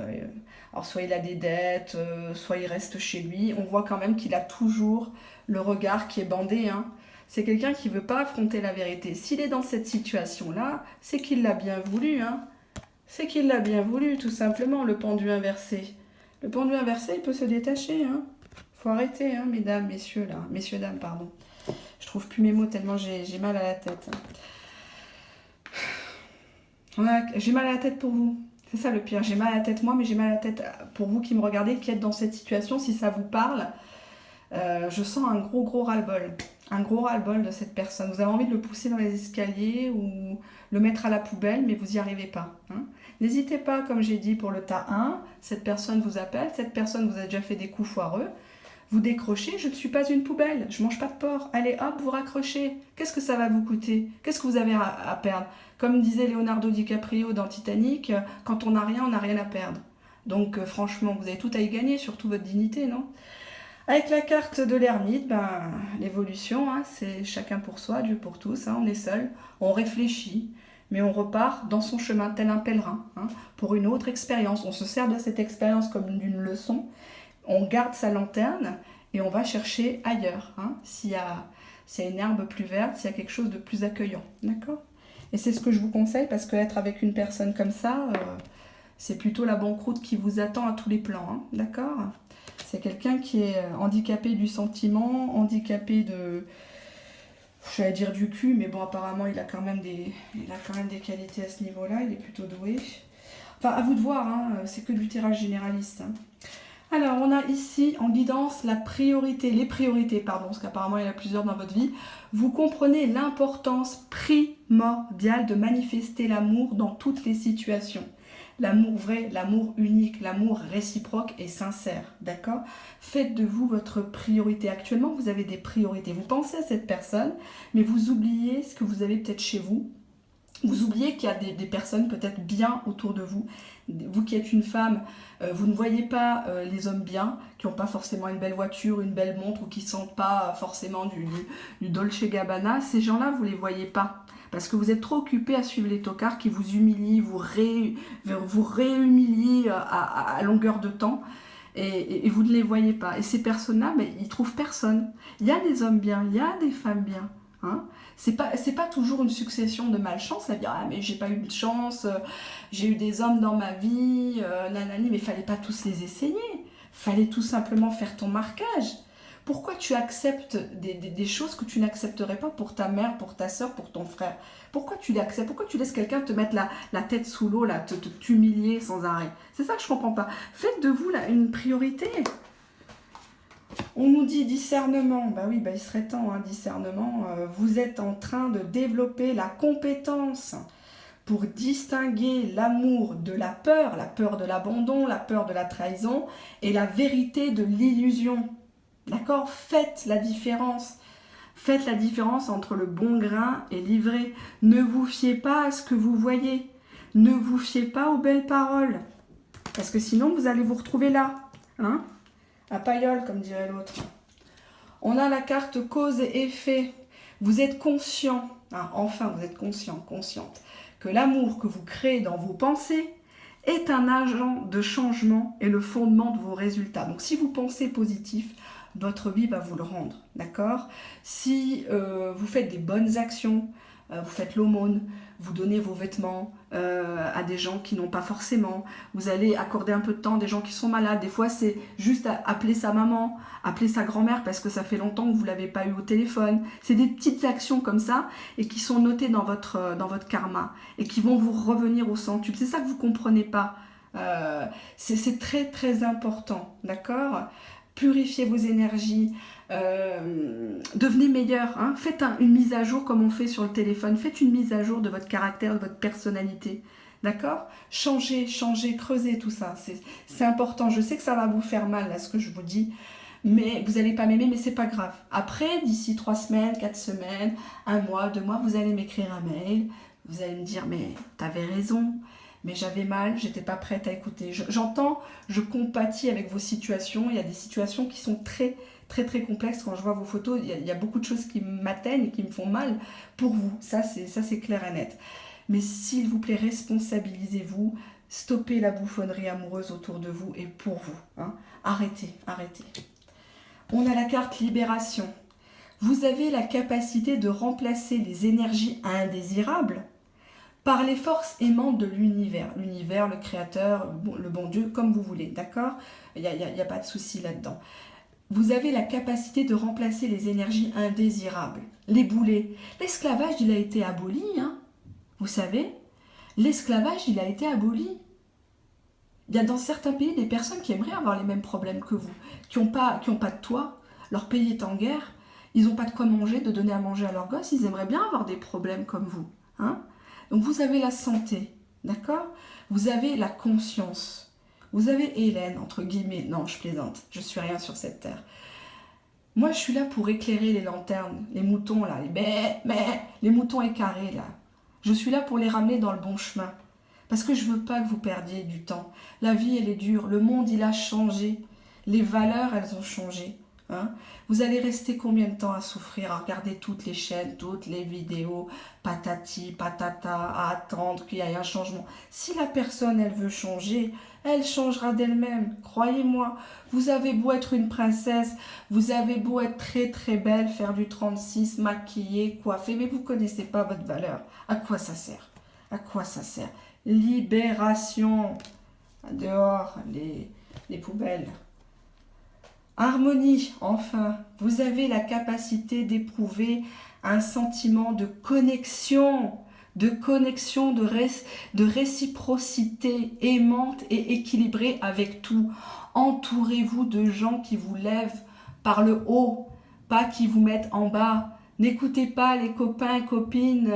alors soit il a des dettes, soit il reste chez lui, on voit quand même qu'il a toujours le regard qui est bandé, hein. C'est quelqu'un qui ne veut pas affronter la vérité. S'il est dans cette situation-là, c'est qu'il l'a bien voulu, hein. C'est qu'il l'a bien voulu, tout simplement, le pendu inversé. Le pendu inversé, il peut se détacher, hein. Faut arrêter, hein, mesdames, messieurs, là. Messieurs, dames, pardon. Je trouve plus mes mots tellement j'ai mal à la tête. J'ai mal à la tête pour vous. C'est ça le pire. J'ai mal à la tête moi, mais j'ai mal à la tête pour vous qui me regardez, qui êtes dans cette situation. Si ça vous parle, je sens un gros ras-le-bol. Un gros ras-le-bol de cette personne. Vous avez envie de le pousser dans les escaliers ou le mettre à la poubelle, mais vous n'y arrivez pas. Hein. N'hésitez pas, comme j'ai dit pour le tas 1, cette personne vous appelle, cette personne vous a déjà fait des coups foireux. Vous décrochez, je ne suis pas une poubelle, je mange pas de porc. Allez hop, vous raccrochez. Qu'est-ce que ça va vous coûter? Qu'est-ce que vous avez à perdre? Comme disait Leonardo DiCaprio dans Titanic, quand on n'a rien à perdre. Donc franchement, vous avez tout à y gagner, surtout votre dignité, non? Avec la carte de l'ermite, ben, l'évolution, hein, c'est chacun pour soi, Dieu pour tous, hein, on est seul, on réfléchit, mais on repart dans son chemin tel un pèlerin, hein, pour une autre expérience. On se sert de cette expérience comme d'une leçon, on garde sa lanterne et on va chercher ailleurs, hein, s'il y a une herbe plus verte, s'il y a quelque chose de plus accueillant, d'accord? Et c'est ce que je vous conseille, parce qu'être avec une personne comme ça, c'est plutôt la banqueroute qui vous attend à tous les plans, hein, d'accord? C'est quelqu'un qui est handicapé du sentiment, handicapé de, j'allais dire du cul, mais bon, apparemment, il a quand même des qualités à ce niveau-là, il est plutôt doué. Enfin, à vous de voir, hein, c'est que du tirage généraliste. Hein. Alors, on a ici en guidance les priorités, pardon, parce qu'apparemment il y en a plusieurs dans votre vie. Vous comprenez l'importance primordiale de manifester l'amour dans toutes les situations. L'amour vrai, l'amour unique, l'amour réciproque et sincère, d'accord? Faites de vous votre priorité. Actuellement, vous avez des priorités. Vous pensez à cette personne, mais vous oubliez ce que vous avez peut-être chez vous. Vous oubliez qu'il y a des personnes peut-être bien autour de vous. Vous qui êtes une femme, vous ne voyez pas les hommes bien, qui n'ont pas forcément une belle voiture, une belle montre, ou qui ne sentent pas forcément du Dolce Gabbana. Ces gens-là, vous ne les voyez pas. Parce que vous êtes trop occupé à suivre les tocards qui vous humilient, vous réhumilient à longueur de temps. Et vous ne les voyez pas. Et ces personnes-là, mais ils ne trouvent personne. Il y a des hommes bien, il y a des femmes bien. Hein, c'est pas toujours une succession de malchance à dire ah mais j'ai pas eu de chance, j'ai eu des hommes dans ma vie, nanani, mais il fallait pas tous les essayer, fallait tout simplement faire ton marquage. Pourquoi tu acceptes des choses que tu n'accepterais pas pour ta mère, pour ta soeur, pour ton frère? Pourquoi tu les acceptes? Pourquoi tu laisses quelqu'un te mettre la tête sous l'eau, t'humilier sans arrêt? C'est ça que je comprends pas. Faites de vous là une priorité. On nous dit discernement, bah oui, bah il serait temps, hein, discernement. Vous êtes en train de développer la compétence pour distinguer l'amour de la peur de l'abandon, la peur de la trahison et la vérité de l'illusion. D'accord? Faites la différence. Faites la différence entre le bon grain et l'ivré. Ne vous fiez pas à ce que vous voyez. Ne vous fiez pas aux belles paroles. Parce que sinon, vous allez vous retrouver là. Hein? À paillole, comme dirait l'autre. On a la carte cause et effet. Vous êtes conscient, hein, enfin vous êtes conscient, consciente, que l'amour que vous créez dans vos pensées est un agent de changement et le fondement de vos résultats. Donc si vous pensez positif, votre vie va vous le rendre, d'accord? Si vous faites des bonnes actions, vous faites l'aumône, vous donnez vos vêtements à des gens qui n'ont pas forcément, vous allez accorder un peu de temps à des gens qui sont malades, des fois c'est juste appeler sa maman, appeler sa grand-mère parce que ça fait longtemps que vous ne l'avez pas eu au téléphone, c'est des petites actions comme ça et qui sont notées dans votre karma et qui vont vous revenir au centuple, c'est ça que vous ne comprenez pas, c'est très très important, d'accord? Purifiez vos énergies, devenez meilleur, hein. Faites une mise à jour comme on fait sur le téléphone, faites une mise à jour de votre caractère, de votre personnalité, d'accord? Changez, creusez tout ça, c'est important, je sais que ça va vous faire mal là ce que je vous dis, mais vous n'allez pas m'aimer, mais c'est pas grave. Après, d'ici 3 semaines, 4 semaines, 1 mois, 2 mois, vous allez m'écrire un mail, vous allez me dire, mais t'avais raison, mais j'avais mal, j'étais pas prête à écouter. J'entends, je compatis avec vos situations. Il y a des situations qui sont très, très, très complexes. Quand je vois vos photos, il y a beaucoup de choses qui m'atteignent et qui me font mal pour vous. Ça, c'est clair et net. Mais s'il vous plaît, responsabilisez-vous. Stoppez la bouffonnerie amoureuse autour de vous et pour vous. Hein. Arrêtez. On a la carte Libération. Vous avez la capacité de remplacer les énergies indésirables par les forces aimantes de l'univers. L'univers, le créateur, le bon Dieu, comme vous voulez, d'accord? Il n'y a pas de souci là-dedans. Vous avez la capacité de remplacer les énergies indésirables. Les boulets. L'esclavage, il a été aboli, hein? Vous savez? L'esclavage, il a été aboli. Il y a dans certains pays des personnes qui aimeraient avoir les mêmes problèmes que vous, qui n'ont pas de toit, leur pays est en guerre, ils n'ont pas de quoi manger, de donner à manger à leurs gosses, ils aimeraient bien avoir des problèmes comme vous, hein? Donc vous avez la santé, d'accord? Vous avez la conscience. Vous avez Hélène, entre guillemets. Non, je plaisante, je suis rien sur cette terre. Moi, je suis là pour éclairer les lanternes, les moutons, là, les moutons écarés, là. Je suis là pour les ramener dans le bon chemin. Parce que je veux pas que vous perdiez du temps. La vie, elle est dure. Le monde, il a changé. Les valeurs, elles ont changé. Hein? Vous allez rester combien de temps à souffrir, à regarder toutes les chaînes, toutes les vidéos, patati, patata, à attendre qu'il y ait un changement. Si la personne, elle veut changer, elle changera d'elle-même. Croyez-moi, vous avez beau être une princesse, vous avez beau être très très belle, faire du 36, maquillée, coiffée, mais vous ne connaissez pas votre valeur. À quoi ça sert? À quoi ça sert? Libération. Dehors, les poubelles. Harmonie, enfin, vous avez la capacité d'éprouver un sentiment de connexion, de réciprocité aimante et équilibrée avec tout. Entourez-vous de gens qui vous lèvent par le haut, pas qui vous mettent en bas. N'écoutez pas les copains et copines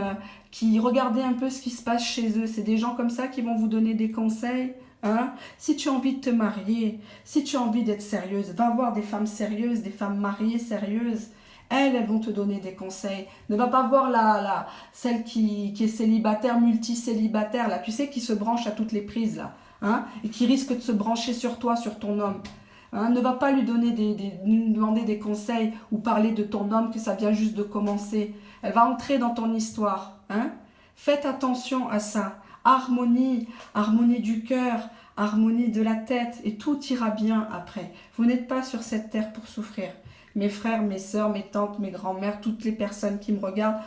qui regardez un peu ce qui se passe chez eux. C'est des gens comme ça qui vont vous donner des conseils. Hein? Si tu as envie de te marier, si tu as envie d'être sérieuse, va voir des femmes sérieuses, des femmes mariées sérieuses. Elles vont te donner des conseils. Ne va pas voir celle qui est célibataire, multicélibataire, là, tu sais, qui se branche à toutes les prises, là, hein? Et qui risque de se brancher sur toi, sur ton homme. Hein? Ne va pas lui demander des conseils ou parler de ton homme, que ça vient juste de commencer. Elle va entrer dans ton histoire. Hein? Faites attention à ça. Harmonie du cœur, harmonie de la tête, et tout ira bien après. Vous n'êtes pas sur cette terre pour souffrir. Mes frères, mes sœurs, mes tantes, mes grands-mères, toutes les personnes qui me regardent,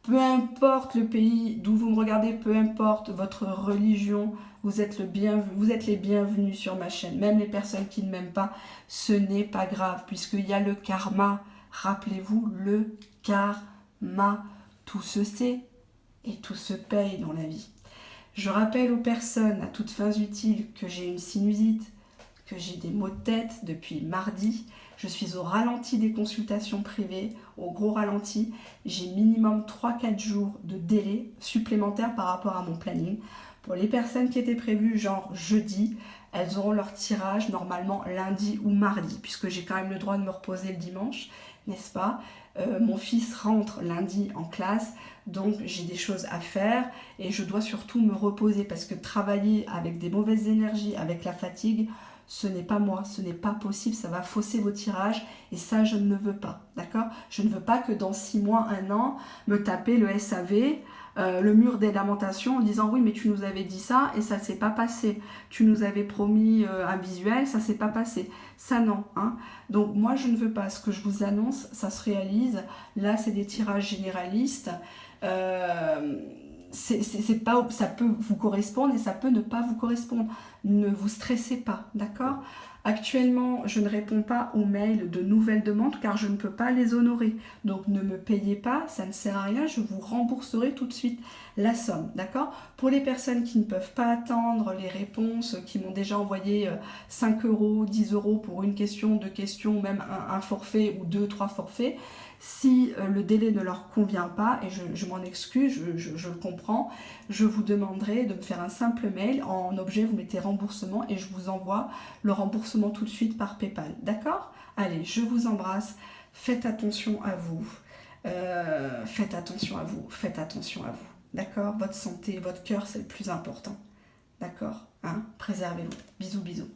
peu importe le pays d'où vous me regardez, peu importe votre religion, vous êtes les bienvenus sur ma chaîne. Même les personnes qui ne m'aiment pas, ce n'est pas grave, puisqu'il y a le karma. Rappelez-vous, le karma. Tout se sait et tout se paye dans la vie. Je rappelle aux personnes à toutes fins utiles que j'ai une sinusite, que j'ai des maux de tête depuis mardi. Je suis au ralenti des consultations privées, au gros ralenti. J'ai minimum 3-4 jours de délai supplémentaire par rapport à mon planning. Pour les personnes qui étaient prévues, genre jeudi, elles auront leur tirage normalement lundi ou mardi, puisque j'ai quand même le droit de me reposer le dimanche, n'est-ce pas? Mon fils rentre lundi en classe, donc j'ai des choses à faire et je dois surtout me reposer parce que travailler avec des mauvaises énergies, avec la fatigue, ce n'est pas moi, ce n'est pas possible, ça va fausser vos tirages et ça je ne le veux pas, d'accord? Je ne veux pas que dans 6 mois, 1 an, me taper le SAV, le mur des lamentations en disant oui mais tu nous avais dit ça et ça s'est pas passé, tu nous avais promis un visuel, ça s'est pas passé, ça non, hein. Donc moi je ne veux pas, ce que je vous annonce, ça se réalise, là c'est des tirages généralistes, c'est pas, ça peut vous correspondre et ça peut ne pas vous correspondre. Ne vous stressez pas, d'accord? Actuellement, je ne réponds pas aux mails de nouvelles demandes car je ne peux pas les honorer. Donc ne me payez pas, ça ne sert à rien, je vous rembourserai tout de suite la somme, d'accord? Pour les personnes qui ne peuvent pas attendre les réponses, qui m'ont déjà envoyé 5 euros, 10 euros pour une question, deux questions, même un forfait ou 2, 3 forfaits, si le délai ne leur convient pas, et je m'en excuse, je le comprends, je vous demanderai de me faire un simple mail, en objet vous mettez remboursement et je vous envoie le remboursement tout de suite par PayPal, d'accord? Allez, je vous embrasse, faites attention à vous, faites attention à vous, faites attention à vous, d'accord? Votre santé, votre cœur, c'est le plus important, d'accord? Hein? Préservez-vous. Bisous, bisous.